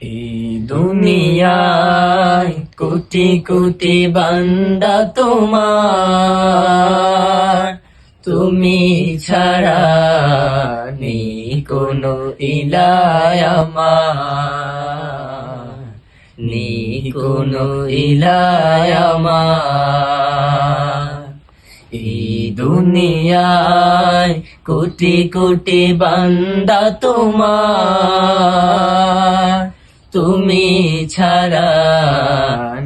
এই দুনিয়ায় কোটি কোটি বান্দা তোমার, তুমি ছাড়া নেই কোনো ইলাহ আমার, নেই কোনো ইলাহ আমার। এই দুনিয়ায় কোটি কোটি বান্দা তোমার, তুমি ছাড়া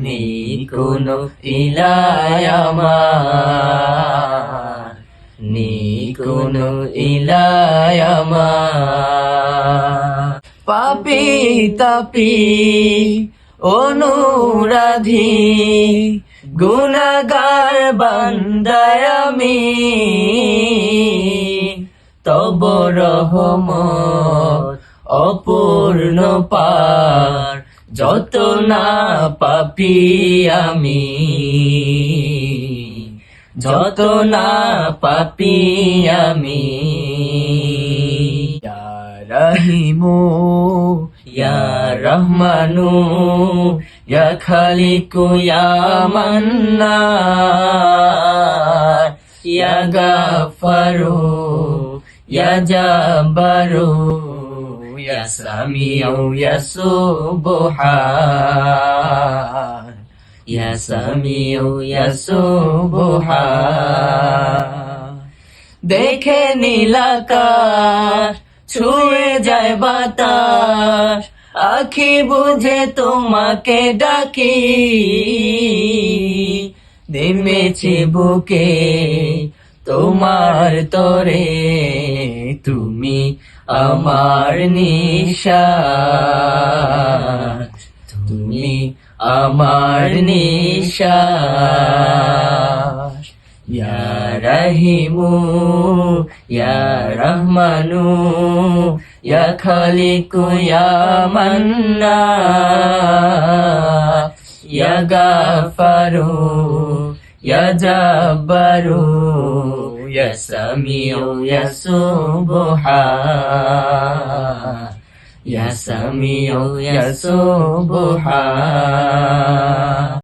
নেই কোনো ইলাহ আমার, নেই কোনো ইলাহ আমার। পাপী তাপী অনুরাধী গুনাহগার বান্দায় আমি, তব রহমত অপূর্ণ পার যত না পাপী আমি, যত না পাপী আমি। ইয়া রহিমু ইয়া রহমানু ইয়া খালিকু ইয়া মান্নান ইয়া গাফফারু ইয়া জাব্বারু ইয়া সামিউ ইয়া সুবহান, ইয়া সামিউ ইয়া সুবহান। দেখে নীলাকাশ ছুঁয়ে যায় বাতাস, আখি বুঝে তোমাকে ডাকি, নেমেছে বুকে তোমার তরে, তুমি আমার নিশান, তুমি আমার নিশান। ইয়া রহিমু ইয়া রহমানু ইয়া খালিকু ইয়া মান্নান ইয়া গাফফারু ইয়া জাব্বারু ইয়া সামিউ ইয়া সুবহান, ইয়া সামিউ ইয়া সুবহান।